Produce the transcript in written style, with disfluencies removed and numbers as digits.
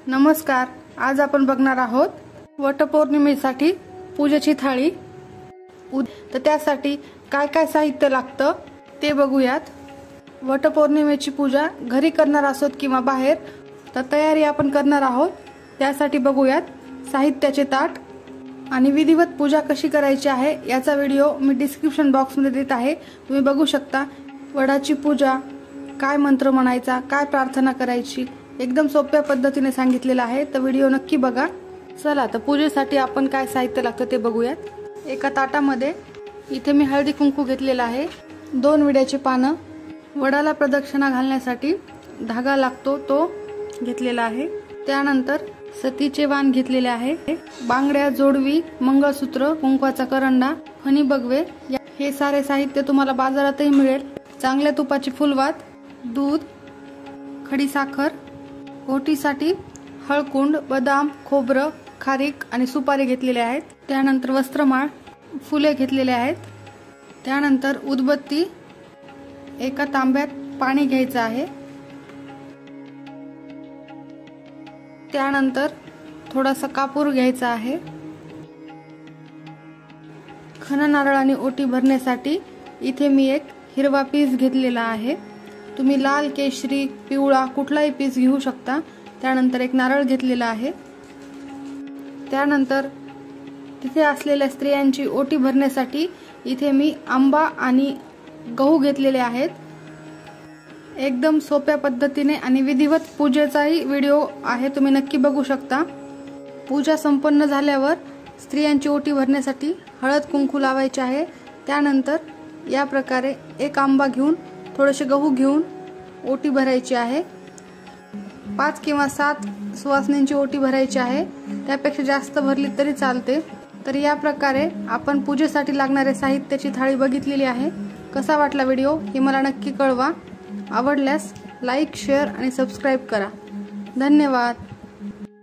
नमस्कार, आज आपण बघणार आहोत वटपौर्णिमेसाठी पूजेची थाळी। तर त्यासाठी काय काय साहित्य लागतं ते बघूयात। वटपौर्णिमेची पूजा घरी करणार असोत किंवा बाहेर, तर तयारी आपण करणार आहोत। त्यासाठी बघूयात साहित्याचे ताट आणि विधिवत पूजा कशी करायची आहे याचा व्हिडिओ मी डिस्क्रिप्शन बॉक्स मध्ये देत आहे, तुम्ही बघू शकता। वडाची पूजा, काय मंत्र म्हणायचा, काय प्रार्थना करायची, एकदम सोप्या पद्धतीने सांगितलेलं आहे, तर व्हिडिओ नक्की बघा। चला तर पूजेसाठी आपण काय साहित्य लागतं ते बघूयात। एका ताटामध्ये इथे मी हळदी कुंकू घेतलेला आहे, 2 विड्याची पानं, वडाला प्रदक्षिणा घालण्यासाठी धागा लागतो तो घेतलेला आहे, त्यानंतर सतीचे वाण घेतलेले आहे, बांगड्या, जोडवी, मंगळसूत्र, कुंकवाचा करंडा, फणी बगवे, हे सारे साहित्य तुम्हाला बाजारातही मिळेल। चांगल्या तुपाची फुलवात, दूध, खडी साखर, ओटीसाठी हळकुंड, बदाम, खोबरं, खारीक आणि सुपारी घेतलेले आहेत, त्यानंतर वस्त्रमाळ, फुले घेतलेले आहेत, त्यानंतर उदबत्ती, एका तांब्यात पाणी घ्यायचं आहे, त्यानंतर थोडासा कापूर घ्यायचा आहे। खण नारळ आणि ओटी भरण्यासाठी इथे मी एक हिरवा पीस घेतलेला आहे, तुम्ही लाल, केशरी, पिवळा कुठलाही पीस घेऊ शकता। त्यानंतर एक नारळ घेतलेला आहे, त्यानंतर तिथे असलेल्या स्त्रियांची ओटी भरण्यासाठी इथे मी आंबा आणि गहू घेतलेले आहेत। एकदम सोप्या पद्धतीने आणि विधिवत पूजेचाही व्हिडिओ आहे, तुम्ही नक्की बघू शकता। पूजा संपन्न झाल्यावर स्त्रियांची ओटी भरण्यासाठी हळद कुंकू लावायचे आहे, त्यानंतर या प्रकारे एक आंबा घेऊन, थोडेसे गहू घेऊन ओटी भरायची आहे। 5 किंवा 7 सुवासिनींची ओटी भरायची आहे, त्यापेक्षा जास्त भरली तरी चालते। तर या प्रकारे आपण पूजेसाठी लागणारे साहित्याची थाळी बघितलेली आहे। कसा वाटला व्हिडिओ हे मला नक्की कळवा। आवडल्यास लाईक, शेअर आणि सबस्क्राइब करा। धन्यवाद।